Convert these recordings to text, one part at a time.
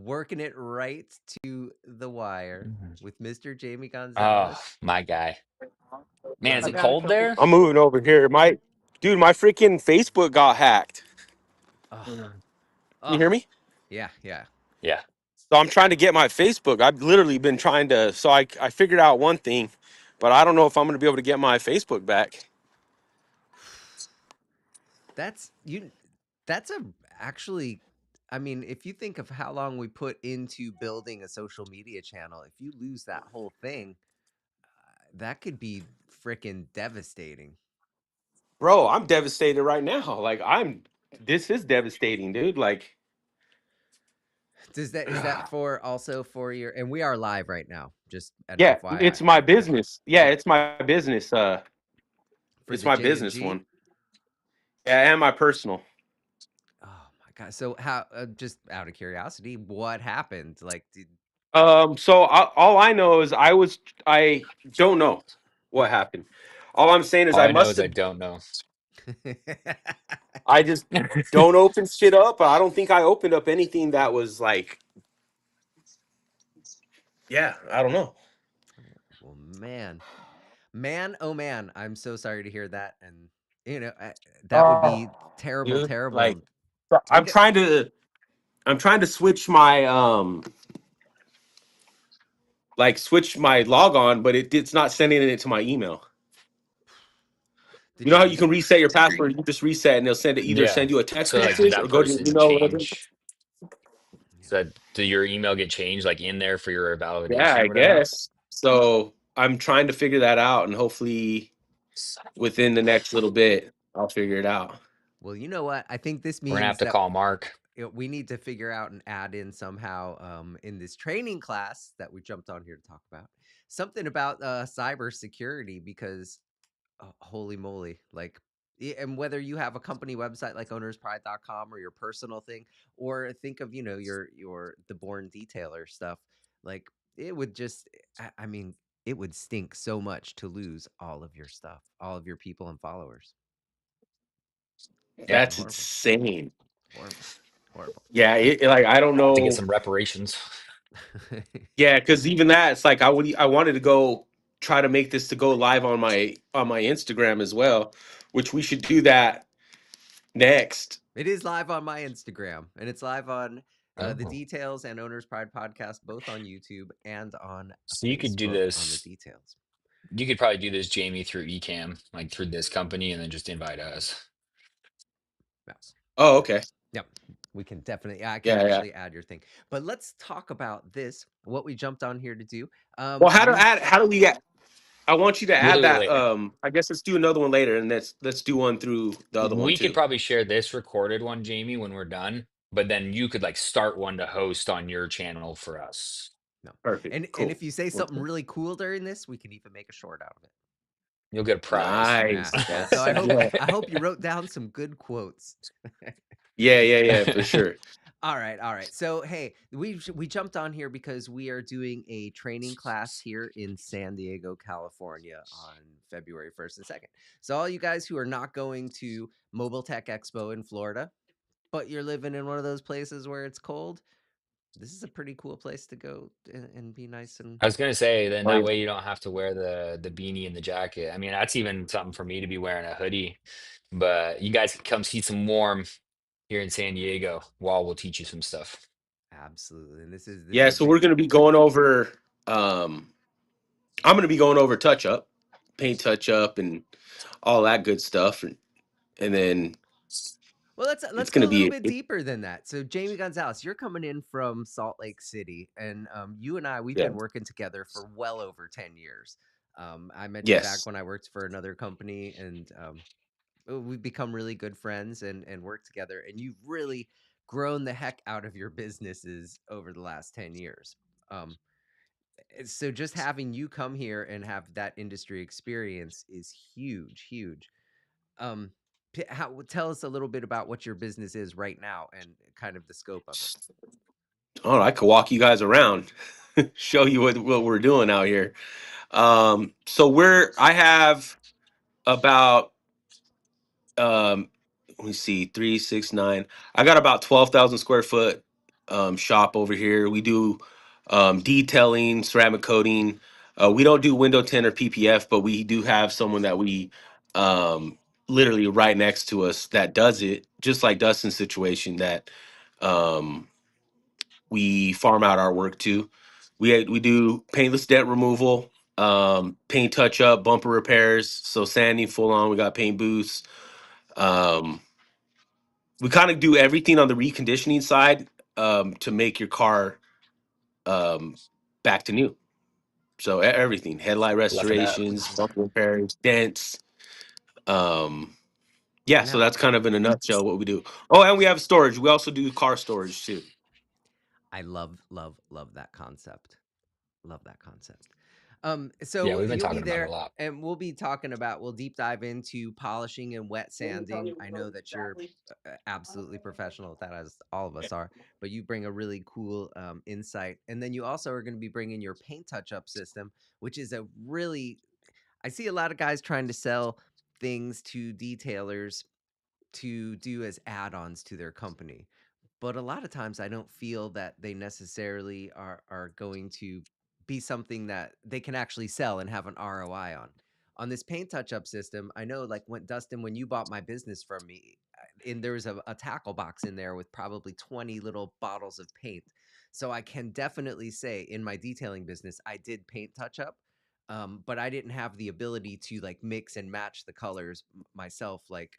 working it right to the wire with Mr. Jaime Oh, Gonzalez. my guy. Man, is I it got a cold couple. there? I'm moving over here. My freaking Facebook got hacked. Oh, Can oh, you hear me? yeah. Yeah. So I'm trying to get my Facebook. I've literally been trying to. So I figured out one thing, but I don't know if I'm going to be able to get my Facebook back. That's you. That's actually. I mean, if you think of how long we put into building a social media channel, if you lose that whole thing, that could be freaking devastating. Bro, I'm devastated right now. Like this is devastating, dude. Like, Is that for also for your? And we are live right now. Just an yeah, FYI. it's my business. Yeah, Yep. it's my business. For It's the my J and business G. one. Yeah, and my personal. Oh my god! So how? Just out of curiosity, what happened? Like, did So all I know is I don't know what happened. All I'm saying is All I I know must is I have. don't know. I just don't open shit up. I don't think I opened up anything that was like. Yeah, I don't know. well, man, oh man, I'm so sorry to hear that, and that would Oh, be terrible, dude, like terrible. I'm And trying to switch my switch my log on, but it's not sending it to my email. did You know you how you lose? can reset your password? You just reset, and they'll either Yeah. send you a text So, like, did message that or go to your person email. Whatever. change? Yeah. So, did your email get changed, like, in there for your Yeah, validation I or whatever? guess. So I'm trying to figure that out, and hopefully within the next little bit, I'll figure it out. Well, you know what? I think this We're gonna have means to that call Mark. we need to figure out and add in somehow in this training class that we jumped on here to talk about something about cyber security because holy moly, like and whether you have a company website like ownerspride.com or your personal thing, or think of your the born detailer stuff, like it would just I mean it would stink so much to lose all of your stuff, all of your people and followers. Yeah. That's Horrible. insane. Horrible. Horrible. Yeah, like I don't To get know. some reparations. Yeah, because even that, it's like I wanted to go try to make this to go live on my Instagram as well, which we should do that next. It is live on my Instagram, and it's live on the Oh. Details and Owners Pride podcast, both on YouTube and on So you could do Facebook on the this. Details. You could probably do this, Jamie, through Ecamm, like through this company, and then just invite us. Yeah. Oh, okay. Yep. We can definitely, I can Yeah, yeah. actually add your thing. But let's talk about this, what we jumped on here to do. Well, We how do we add? I want you to We'll add do it that. later. I guess let's do another one later, and let's do one through the other one We could too. probably share this recorded one, Jamie, when we're done, but then you could like start one to host on your channel for us. no. Perfect. And Cool. if you say something Okay. really cool during this, we can even make a short out of it. You'll get a prize. Yeah. Nice. Yeah. So That's I hope you wrote down some good quotes. yeah, for sure. All right. So, hey, we jumped on here because we are doing a training class here in San Diego, California on February 1st and 2nd. So, all you guys who are not going to Mobile Tech Expo in Florida, but you're living in one of those places where it's cold, this is a pretty cool place to go and be nice and I was gonna say, then Oh, that yeah. way you don't have to wear the beanie and the jacket. I mean, that's even something for me to be wearing a hoodie. But you guys can come see some warm here in San Diego while we'll teach you some stuff. absolutely. And this is Yeah, a so we're big gonna be going over. I'm gonna be going over touch up, paint touch up, and all that good stuff, and then Well, it's let's go gonna a little be. bit deeper than that. So, Jaime Gonzalez, you're coming in from Salt Lake City, and you and I, we've Yeah. been working together for well over 10 years. I met you back Yes. when I worked for another company, and we've become really good friends and worked together. And you've really grown the heck out of your businesses over the last 10 years. So, just having you come here and have that industry experience is huge, huge. Um, tell us a little bit about what your business is right now and kind of the scope of it. Oh, I could walk you guys around, show you what we're doing out here. So I have about let me see, 3, 6, 9. I got about 12,000 square foot shop over here. We do detailing, ceramic coating. We don't do window tint or PPF, but we do have someone that we um, literally right next to us that does it, just like Dustin's situation that um, we farm out our work to. We do paintless dent removal, paint touch up, bumper repairs, so sanding full on. We got paint booths. Um, we kind of do everything on the reconditioning side to make your car um, back to new. So everything, headlight Luck it up. restorations, bumper repairs, dents. Um, yeah, so Now, that's kind of in a nutshell what we do. Oh, and we have storage. We also do car storage too. I love that concept. Love that concept. Yeah, So we've been you'll talking be about it a there, lot. and we'll deep dive into polishing and wet sanding. I know that you're absolutely professional at that, as all of us are, but you bring a really cool insight. And then you also are going to be bringing your paint touch up system, which is a really, I see a lot of guys trying to sell things to detailers to do as add-ons to their company. But a lot of times I don't feel that they necessarily are going to be something that they can actually sell and have an ROI on. On this paint touch-up system, I know like when Dustin, when you bought my business from me, and there was a tackle box in there with probably 20 little bottles of paint. So I can definitely say in my detailing business, I did paint touch up. But I didn't have the ability to like mix and match the colors myself, like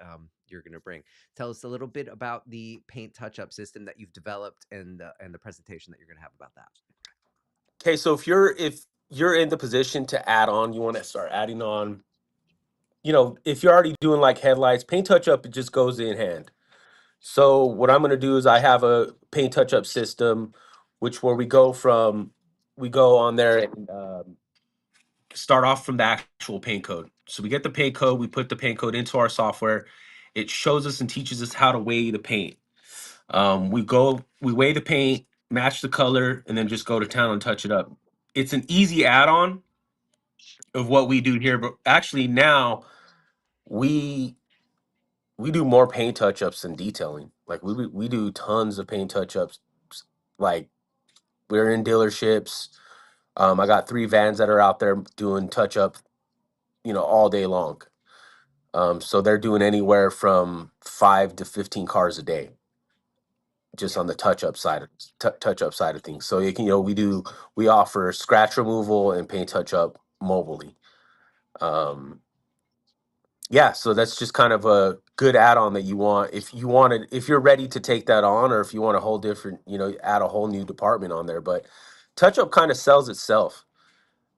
you're gonna bring. Tell us a little bit about the paint touch-up system that you've developed and the presentation that you're going to have about that. Okay, so if you're in the position to add on, you want to start adding on. If you're already doing like headlights, paint touch up, it just goes in hand. So what I'm going to do is I have a paint touch up system, which where we go on there and start off from the actual paint code. So we get the paint code, we put the paint code into our software. It shows us and teaches us how to weigh the paint. We weigh the paint, match the color, and then just go to town and touch it up. It's an easy add-on of what we do here, but actually now we we do more paint touch-ups than detailing. Like we do tons of paint touch-ups. Like we're in dealerships. I got 3 vans that are out there doing touch-up, all day long. So they're doing anywhere from 5 to 15 cars a day, just Yeah. on the touch up side of things. So we offer scratch removal and paint touch up mobilely. Um, yeah, so that's just kind of a good add-on that you want if you're ready to take that on, or if you want a whole different, add a whole new department on there. But touch up kind of sells itself.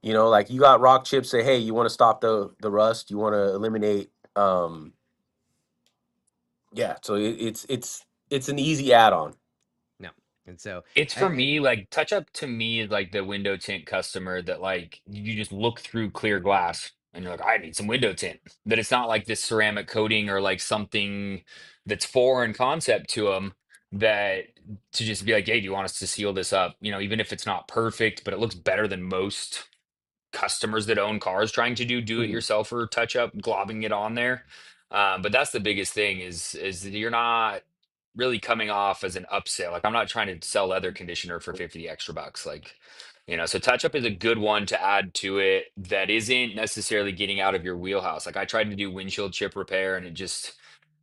Like you got rock chips, say, hey, you want to stop the rust, you want to eliminate. Yeah, so it's an easy add-on. No. And so It's for I, me, like touch up to me is like the window tint customer that like you just look through clear glass and you're like, I need some window tint. That it's not like this ceramic coating or like something that's foreign concept to them, that to just be like, hey, do you want us to seal this up? Even if it's not perfect, but it looks better than most customers that own cars trying to do it Mhm. yourself or touch up, globbing it on there. But that's the biggest thing is that you're not really coming off as an upsell. Like I'm not trying to sell leather conditioner for 50 extra bucks. Like, so touch up is a good one to add to it that isn't necessarily getting out of your wheelhouse. Like I tried to do windshield chip repair and it just,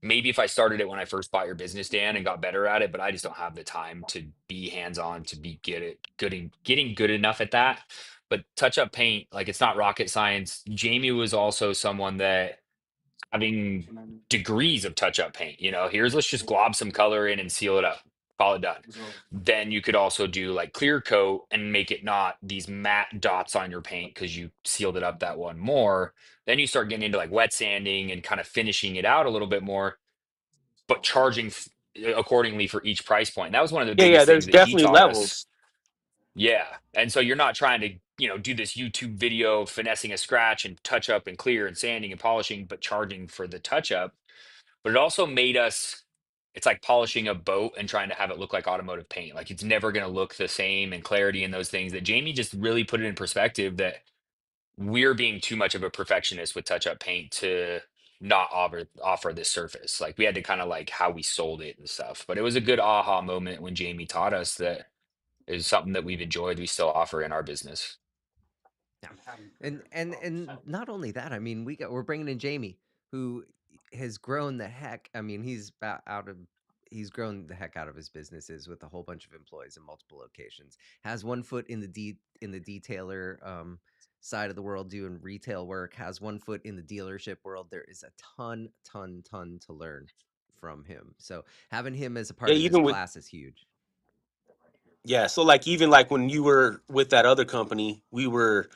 maybe if I started it when I first bought your business, Dan, and got better at it, but I just don't have the time to be hands-on to be getting good enough at that. But touch up paint, like it's not rocket science. Jamie was also someone that having degrees of touch up paint, here's let's just glob some color in and seal it up, call it done. Then you could also do like clear coat and make it not these matte dots on your paint because you sealed it up that one more. Then you start getting into like wet sanding and kind of finishing it out a little bit more, but charging accordingly for each price point. That was one of the Yeah, yeah. biggest There's things that he definitely taught us. levels. Yeah. And so you're not trying to, do this YouTube video of finessing a scratch and touch up and clear and sanding and polishing, but charging for the touch up. But it also made us, it's like polishing a boat and trying to have it look like automotive paint. Like it's never going to look the same, and clarity and those things that Jamie just really put it in perspective that we're being too much of a perfectionist with touch up paint to not offer this service. Like we had to kind of like how we sold it and stuff. But it was a good aha moment when Jamie taught us that is something that we've enjoyed. We still offer in our business. Yeah, and not only that, I mean, we're bringing in Jamie, who has grown the heck. I mean, he's grown the heck out of his businesses with a whole bunch of employees in multiple locations. Has one foot in the detailer side of the world doing retail work. Has one foot in the dealership world. There is a ton to learn from him. So having him as a Yeah, part of this even with class is huge. yeah, so like even like when you were with that other company, we were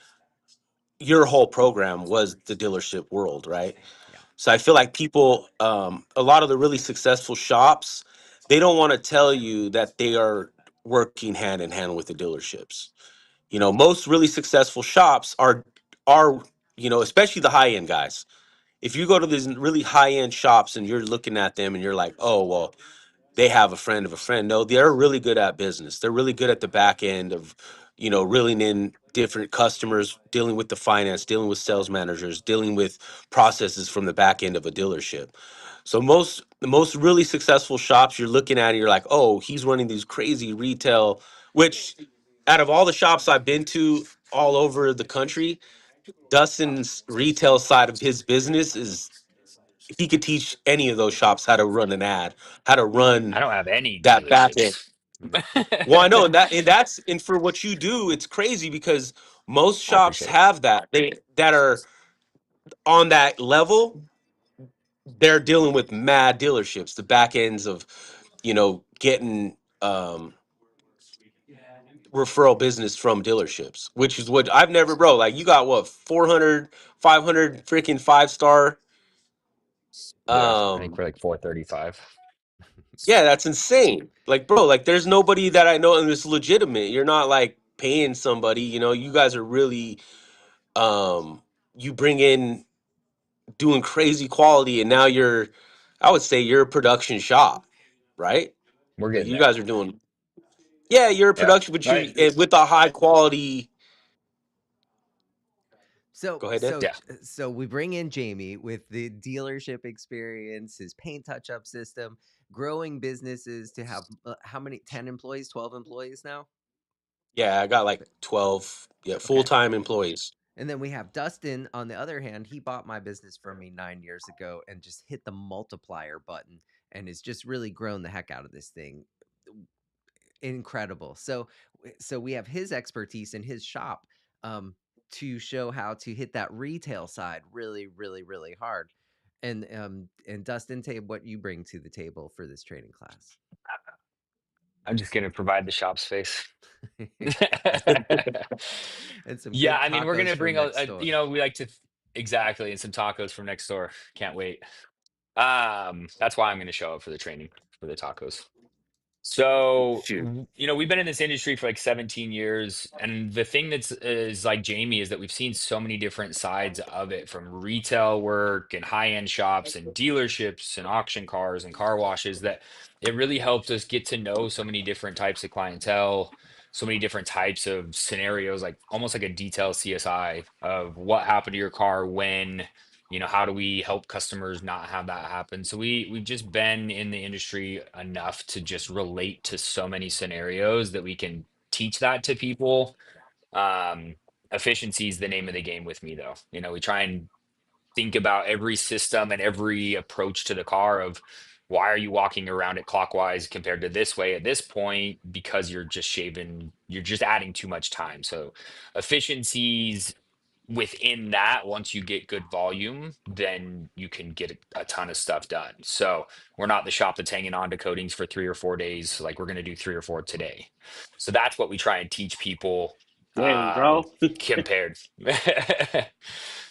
your whole program was the dealership world, right? Yeah, So I feel like people, a lot of the really successful shops, they don't want to tell you that they are working hand in hand with the dealerships. You know, most really successful shops are especially the high end guys. If you go to these really high end shops and you're looking at them and you're like, oh well, they have a friend of a friend. No, they're really good at business. They're really good at the back end of, reeling in different customers, dealing with the finance, dealing with sales managers, dealing with processes from the back end of a dealership. So most really successful shops you're looking at and you're like, oh, he's running these crazy retail, which out of all the shops I've been to all over the country, Dustin's retail side of his business is he could teach any of those shops how to run an ad, how to I run don't have any that back end. dealerships. Well, I know, and for what you do, it's crazy because most I shops appreciate it. have that. They that are on that level, they're dealing with mad dealerships, the back ends of, getting referral business from dealerships, which is what I've never, bro. Like you got what 400, 500 freaking 5-star. Yeah, I think Um, we're like 435. Yeah, that's insane. Like, bro, like there's nobody that I know and it's legitimate. You're not like paying somebody, you guys are really you bring in doing crazy quality and now I would say you're a production shop, right? We're Like getting you there. guys are doing yeah, you're a Yeah. production, but Right. with a high quality. So Go ahead, Dan. so Yeah. so we bring in Jamie with the dealership experience, his paint touch-up system, growing businesses to have how many 10 employees, 12 employees now? Yeah, I got like 12, yeah, Okay. full-time employees. And then we have Dustin on the other hand, he bought my business from me 9 years ago and just hit the multiplier button and has just really grown the heck out of this thing. Incredible. So we have his expertise in his shop um to show how to hit that retail side really hard. And Dustin, Tabe, what you bring to the table for this training class? I'm just gonna provide the shop space. And some Yeah, good I mean, we're tacos gonna from bring next door. we like to exactly, and some tacos from next door. Can't wait. That's why I'm gonna show up for the training for the tacos. So, Shoot. we've been in this industry for like 17 years, and the thing that's is like Jamie is that we've seen so many different sides of it, from retail work and high-end shops and dealerships and auction cars and car washes, that it really helped us get to know so many different types of clientele, so many different types of scenarios, like almost like a detailed CSI of what happened to your car when, how do we help customers not have that happen. So we've just been in the industry enough to just relate to so many scenarios that we can teach that to people. um Efficiency is the name of the game with me, though. We try and think about every system and every approach to the car of, why are you walking around it clockwise compared to this way at this point? Because you're just adding too much time. So efficiencies within that, once you get good volume, then you can get a ton of stuff done. So we're not the shop that's hanging on to coatings for 3 or 4 days. Like, we're going to do 3 or 4 today. So that's what we try and teach people. Dang, bro. Compared.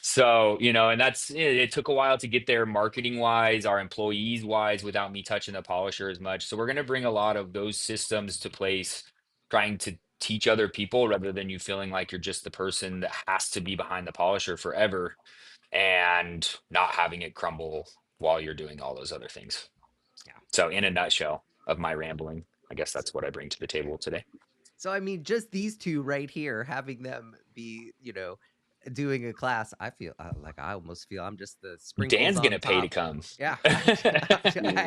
So, and it took a while to get there, marketing wise, our employees wise, without me touching the polisher as much. So we're going to bring a lot of those systems to place, trying to teach other people, rather than you feeling like you're just the person that has to be behind the polisher forever, and not having it crumble while you're doing all those other things. Yeah. So, in a nutshell of my rambling, I guess that's what I bring to the table today. So I mean, just these two right here, having them be, doing a class, I feel like I almost feel I'm just the sprinkles Dan's on gonna pay to top. come. Yeah, I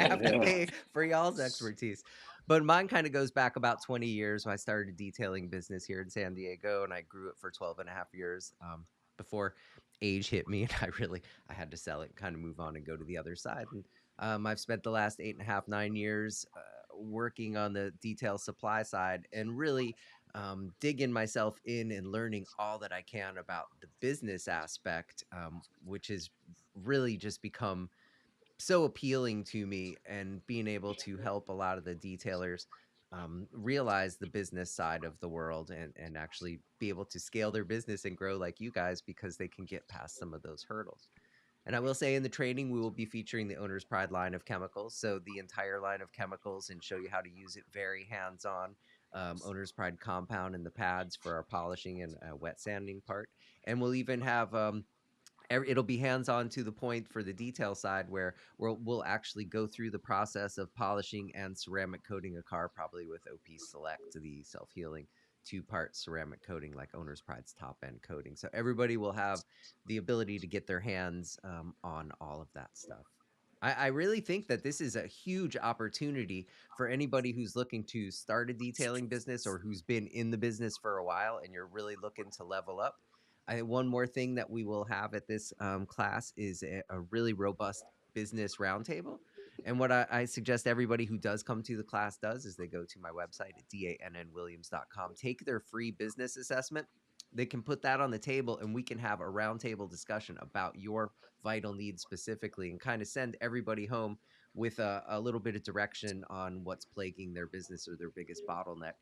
have to Yeah. pay for y'all's expertise. But mine kind of goes back about 20 years when I started a detailing business here in San Diego, and I grew it for 12 and a half years before age hit me, and I had to sell it, kind of move on and go to the other side. And I've spent the last 8.5, 9 years working on the detail supply side and really digging myself in and learning all that I can about the business aspect, which has really just become so appealing to me, and being able to help a lot of the detailers realize the business side of the world, and actually be able to scale their business and grow like you guys because they can get past some of those hurdles. And I will say in the training, we will be featuring the Owner's Pride line of chemicals. So the entire line of chemicals, and show you how to use it very hands on. Owner's Pride compound and the pads for our polishing and wet sanding part. And we'll even have it'll be hands-on to the point for the detail side, where we'll actually go through the process of polishing and ceramic coating a car, probably with OP Select, the self-healing 2-part ceramic coating, like Owner's Pride's top end coating. So everybody will have the ability to get their hands on all of that stuff. I really think that this is a huge opportunity for anybody who's looking to start a detailing business, or who's been in the business for a while and you're really looking to level up. One more thing that we will have at this class is a really robust business roundtable. And what I suggest everybody who does come to the class does is they go to my website at dannwilliams.com, take their free business assessment. They can put that on the table, and we can have a roundtable discussion about your vital needs specifically, and kind of send everybody home with a little bit of direction on what's plaguing their business or their biggest bottleneck.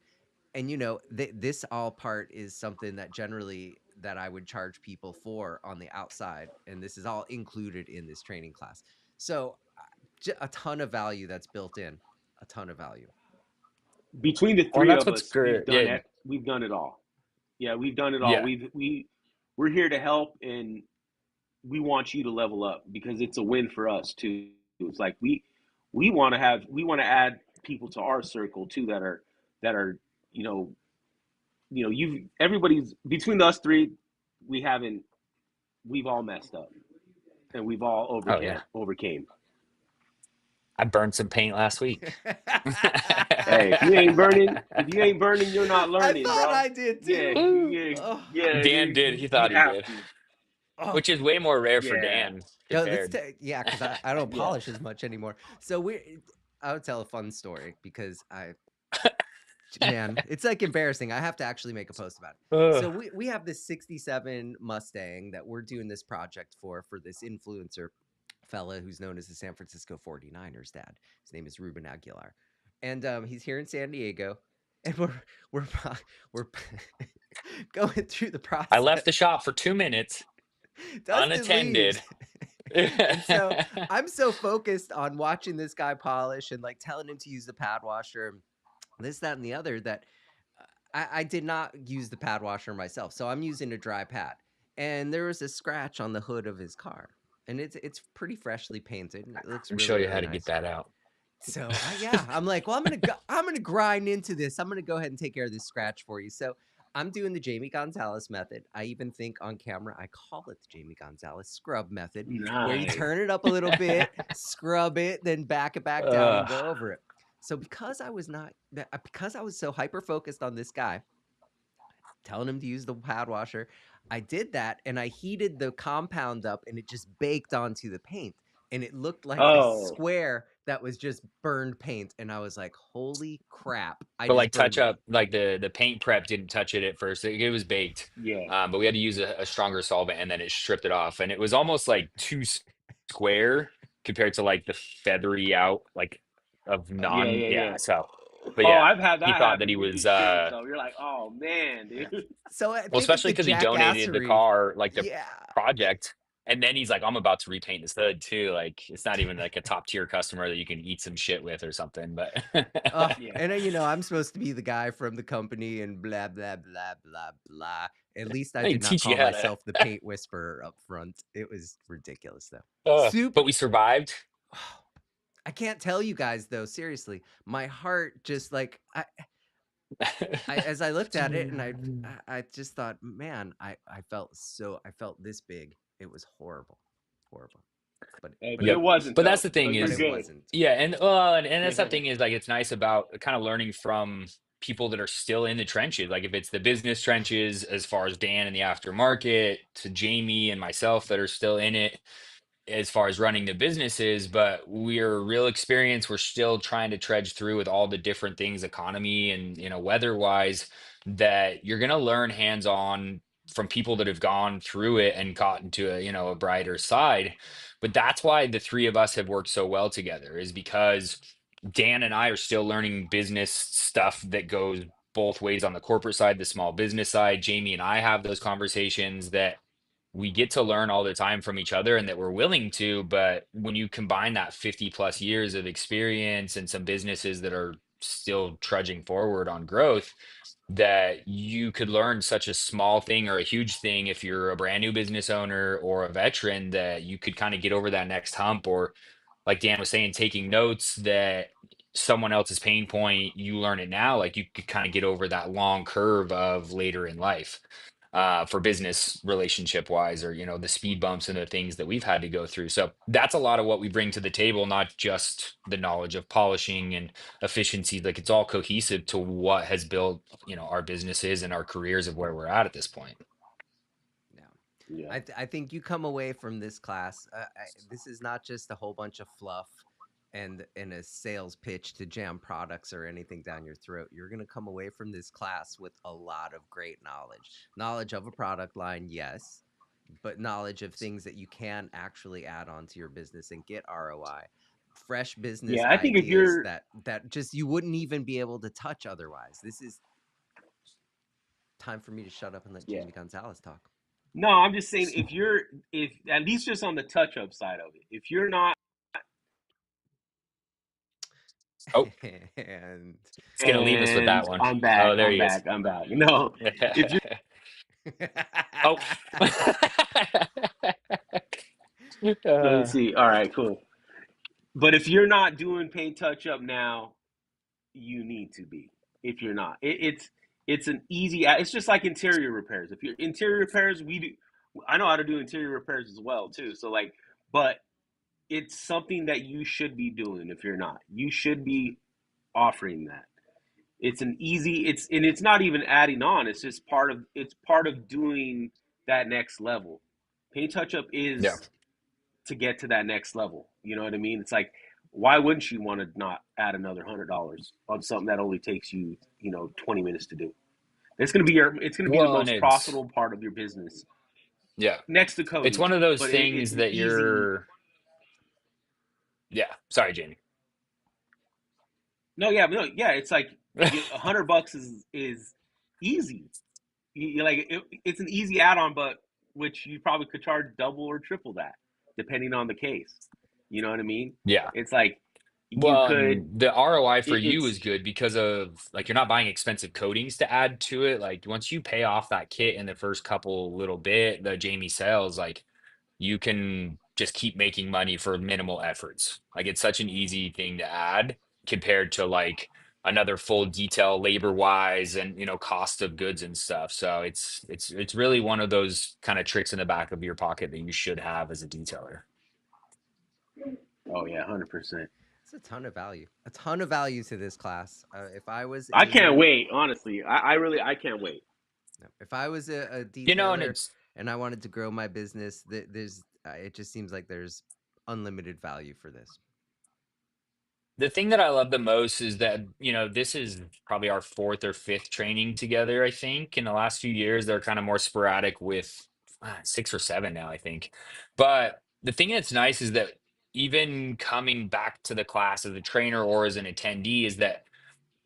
And this all part is something that generally that I would charge people for on the outside, and this is all included in this training class. So a ton of value that's built in, a ton of value. Between the Well, and three that's of what's us, we've good. done Yeah, it. We've done it all. Yeah, we've done it all. yeah. We're here to help, and we want you to level up because it's a win for us too. It's like we want to add people to our circle too that are you know you everybody's between us three. We haven't we've all messed up, and we've all Oh yeah. overcame. I burned some paint last week. Hey, if you ain't burning, you're not I learning, thought bro. I did Yeah, too. Woo. yeah, Oh, yeah, Dan dude. did. He You thought he have did, to. oh. which is way more rare for Yeah, Dan No, compared. yeah, because I don't yeah. polish as much anymore. So I would tell a fun story, because man, it's like embarrassing. I have to actually make a post about it. Ugh. So we have this 67 Mustang that we're doing this project for this influencer fella who's known as the San Francisco 49ers dad. His name is Ruben Aguilar. And he's here in San Diego, and we're we're going through the I left process. the shop for 2 minutes Dustin unattended. leaves. And so I'm so focused on watching this guy polish and like telling him to use the pad washer, this, that, and the other, that I did not use the pad washer myself. So I'm using a dry pad. And there was a scratch on the hood of his car. And it's pretty freshly painted, and it looks And show really, you how really to get nice. that out. So I'm like, well, I'm gonna grind into this. I'm gonna go ahead and take care of this scratch for you. So I'm doing the Jamie Gonzalez method. I even think on camera I call it the Jamie Gonzalez scrub method, where you Nice. turn it up a little bit, scrub it, then back it back down and Ugh. go over it. So because I was so hyper focused on this guy, telling him to use the pad washer, I did that, and I heated the compound up, and it just baked onto the paint, and it looked like this Oh, square that was just burned paint. And I was like, holy crap, I But just like touch burned up, like the paint prep didn't touch it at first. It was baked, yeah, but we had to use a stronger solvent, and then it stripped it off, and it was almost like too square compared to like the feathery out like of yeah, non. yeah, Yeah. yeah. So, but Oh, yeah, I've had he that thought that happen he with you was too. So you're like, oh man, yeah. dude. So I well, think of especially the because he donated the jackassery. car, like the Yeah. project, and then he's like, I'm about to repaint this hood too. Like it's not even like a top tier customer that you can eat some shit with or something. But Yeah, And I'm supposed to be the guy from the company and blah blah blah blah blah. At least I they did not teach you call how to. myself the paint whisperer up front. It was ridiculous though. But Super. we survived. I can't tell you guys though, seriously. My heart just like as I looked at it, and I just thought, man, I felt this big. It was horrible, horrible. But But it Yep. wasn't But that's though, the so thing you're but is, it good. wasn't. yeah, and that's the thing is like it's nice about kind of learning from people that are still in the trenches. Like if it's the business trenches, as far as Dan in the aftermarket, to Jamie and myself that are still in it, as far as running the businesses, but we're real experience. We're still trying to trudge through with all the different things, economy and weather wise, that you're gonna learn hands on from people that have gone through it and gotten to a a brighter side. But that's why the three of us have worked so well together, is because Dan and I are still learning business stuff that goes both ways on the corporate side, the small business side. Jamie and I have those conversations that we get to learn all the time from each other and that we're willing to. But when you combine that 50 plus years of experience and some businesses that are still trudging forward on growth, that you could learn such a small thing or a huge thing if you're a brand new business owner or a veteran, that you could kind of get over that next hump. Or like Dan was saying, taking notes that someone else's pain point, you learn it now, like you could kind of get over that long curve of later in life, for business relationship wise, or the speed bumps and the things that we've had to go through. So that's a lot of what we bring to the table, not just the knowledge of polishing and efficiency. Like it's all cohesive to what has built our businesses and our careers of where we're at this point. Yeah. Yeah. I think you come away from this class. This is not just a whole bunch of fluff and a sales pitch to jam products or anything down your throat. You're going to come away from this class with a lot of great knowledge. Knowledge of a product line, yes, but knowledge of things that you can actually add on to your business and get ROI. Fresh business Yeah, I think if ideas you're that just you wouldn't even be able to touch otherwise. This is time for me to shut up and let yeah. Jamie Gonzalez talk. No, I'm just saying if at least just on the touch up side of it, if you're not Oh, And it's gonna leave us with that one. I'm back, Oh, there he is. I'm back. No, if you're Oh. let me Uh, see. All right, cool. But if you're not doing paint touch up now, you need to be. If you're not, it's an easy. It's just like interior repairs. If you're interior repairs, we do. I know how to do interior repairs as well too. So like, but it's something that you should be doing. If you're not, you should be offering that. It's an easy. It's not even adding on. It's just part of doing that next level. Paint touch up yeah. is to get to that next level. You know what I mean? It's like, why wouldn't you want to not add another $100 on something that only takes you, 20 minutes to do? It's gonna be the Well, and most it's profitable part of your business yeah, next to it's coding. one of those But it's things an that easy. you're. Yeah, sorry, Jamie. No, yeah, no, yeah. It's like $100 is easy. It's an easy add-on, but which you probably could charge double or triple that, depending on the case. You know what I mean? Yeah. It's like you Well, could. and the ROI for you It's is good because of like you're not buying expensive coatings to add to it. Like once you pay off that kit in the first couple little bit, the Jamie sells, like you can just keep making money for minimal efforts. Like it's such an easy thing to add compared to like another full detail labor wise and cost of goods and stuff. So it's really one of those kind of tricks in the back of your pocket that you should have as a detailer. Oh yeah, 100%. it's a ton of value to this class. If I was I a can't new, wait. Honestly, I really I can't wait. no, if I was a And detailer it's and I wanted to grow my business, it just seems like there's unlimited value for this. the thing that I love the most is that, this is probably our fourth or fifth training together, I think. In the last few years, they're kind of more sporadic with six or seven now, I think. But the thing that's nice is that even coming back to the class as a trainer or as an attendee, is that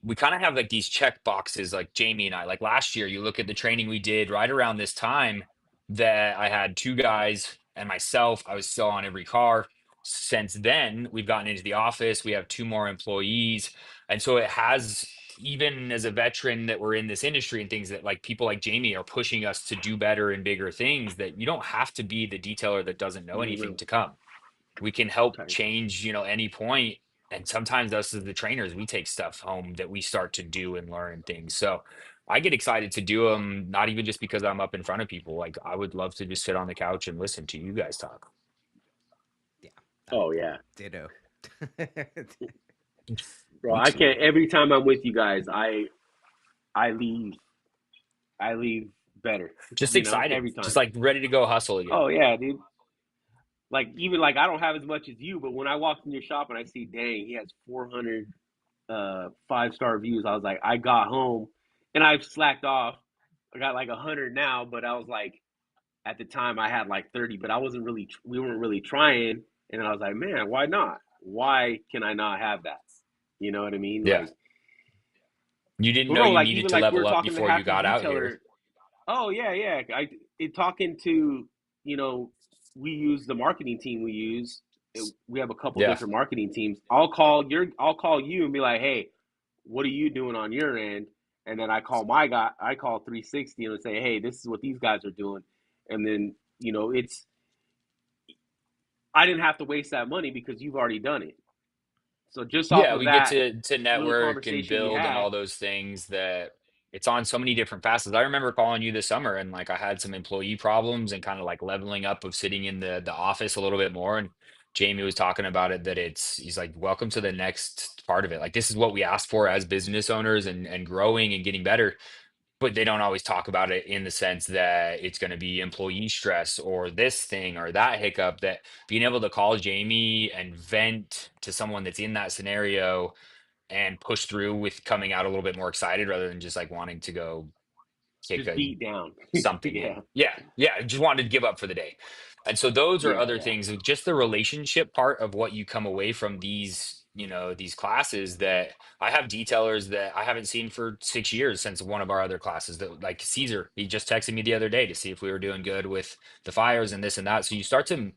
we kind of have like these check boxes, like Jamie and I. Like last year, you look at the training we did right around this time, that I had two guys and myself. I was still on every car. Since then, we've gotten into the office. We have two more employees. And so it has, even as a veteran that we're in this industry and things, that like people like Jamie are pushing us to do better and bigger things, that you don't have to be the detailer that doesn't know Be anything real. to come. We can help Okay. change, any point And sometimes us as the trainers, we take stuff home that we start to do and learn things. So I get excited to do them, not even just because I'm up in front of people. Like I would love to just sit on the couch and listen to you guys talk. Yeah. Oh yeah, Ditto. bro. Me I too. can't. Every time I'm with you guys, I leave I leave better. Just You know, excited, every just time. like ready to go hustle again. Oh yeah, dude. Like even like I don't have as much as you, but when I walked in your shop and I see, dang, he has 400 5-star reviews. I was like, I got home and I've slacked off. I got like 100 now, but I was like, at the time I had like 30, but I wasn't really. We weren't really trying, and then I was like, man, why not? Why can I not have that? You know what I mean? Yeah. Like, You didn't but know bro, you like needed even to like we level were up talking to before you half your got out here. retailer. Oh yeah, yeah. Talking to, you know, we use the marketing team we use. We have a couple Yeah. different marketing teams. I'll call you and be like, hey, what are you doing on your end? And then I call my guy. I call 360 and say, hey, this is what these guys are doing. And then it's I didn't have to waste that money because you've already done it. So just off Yeah, of we get that to little network and conversation we build and had, all those things that it's on so many different facets. I remember calling you this summer and like I had some employee problems and kind of like leveling up of sitting in the office a little bit more. And Jamie was talking about it that he's like, welcome to the next part of it. Like this is what we asked for as business owners and growing and getting better. But they don't always talk about it in the sense that it's going to be employee stress or this thing or that hiccup, that being able to call Jamie and vent to someone that's in that scenario and push through with coming out a little bit more excited rather than just like wanting to go kick just a beat down. something Yeah, in. Yeah, yeah, just wanted to give up for the day. And so those are yeah, other yeah. things, just the relationship part of what you come away from these, these classes, that I have detailers that I haven't seen for 6 years since one of our other classes, that like Caesar, he just texted me the other day to see if we were doing good with the fires and this and that. So you start to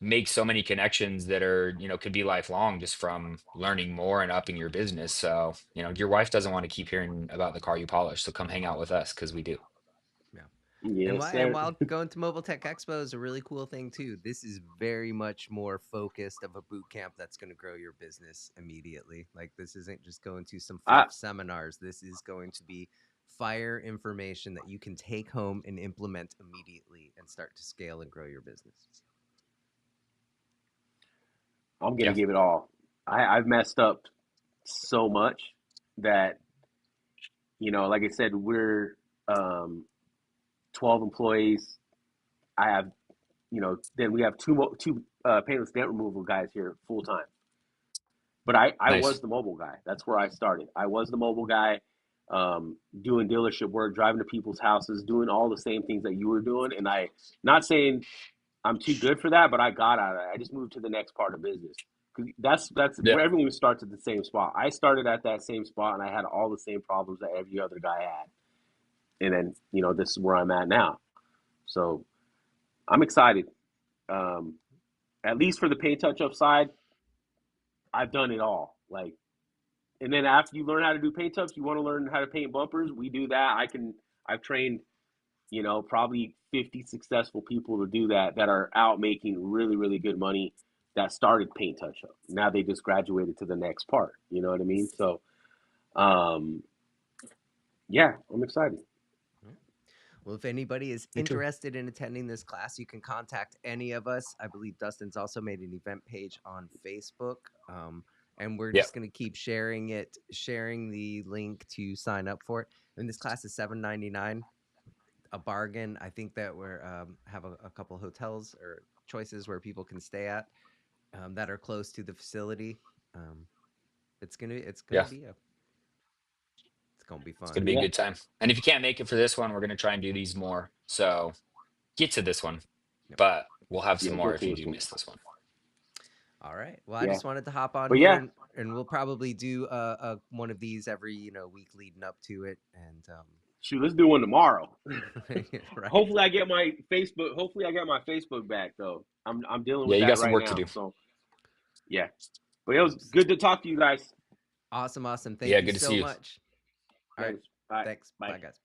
make so many connections that are, could be lifelong just from learning more and upping your business. So, your wife doesn't want to keep hearing about the car you polish. So come hang out with us because we do. Yeah. And Yes, and sir. while going to Mobile Tech Expo is a really cool thing too. This is very much more focused of a boot camp that's going to grow your business immediately. Like this isn't just going to some I fluff seminars. This is going to be fire information that you can take home and implement immediately and start to scale and grow your business. I'm gonna Yeah. give it all. I've messed up so much that like I said, we're um, 12 employees. I have then we have two painless dent removal guys here full time. But I Nice. was the mobile guy. That's where I started. I was the mobile guy, doing dealership work, driving to people's houses, doing all the same things that you were doing. And not saying I'm too good for that, but I got out of it. I just moved to the next part of business. 'Cause that's Yeah. where everyone starts at the same spot. I started at that same spot, and I had all the same problems that every other guy had. And then this is where I'm at now. So I'm excited. Um, at least for the paint touch up side, I've done it all. Like, and then after you learn how to do paint touch, you want to learn how to paint bumpers. We do that. I've trained, probably 50 successful people to do that are out making really, really good money that started paint touch up. Now they just graduated to the next part. You know what I mean? So, um, yeah, I'm excited. Yeah. Well, if anybody is Me too. interested in attending this class, you can contact any of us. I believe Dustin's also made an event page on Facebook. And we're Yeah. just going to keep sharing the link to sign up for it. And this class is $7.99, a bargain. I think that we're have a couple hotels or choices where people can stay at that are close to the facility. Um, Yeah. it's gonna be It's fun. going to be a Yeah, good time. And if you can't make it for this one, we're going to try and do these more. So get to this one, Yep. but we'll have some yeah, more get if to you this do one. miss this one. All right. Well, I Yeah, just wanted to hop on but here yeah, and we'll probably do one of these every week leading up to it, and shoot, let's do one tomorrow. right. Hopefully, I get my Facebook back though. I'm dealing Yeah, with you that got some right work to now. do. So yeah, but it was good to talk to you guys. Awesome. Yeah, Thank you good to so see you. much. All right. Thanks. Bye. Thanks. Bye. Bye, guys.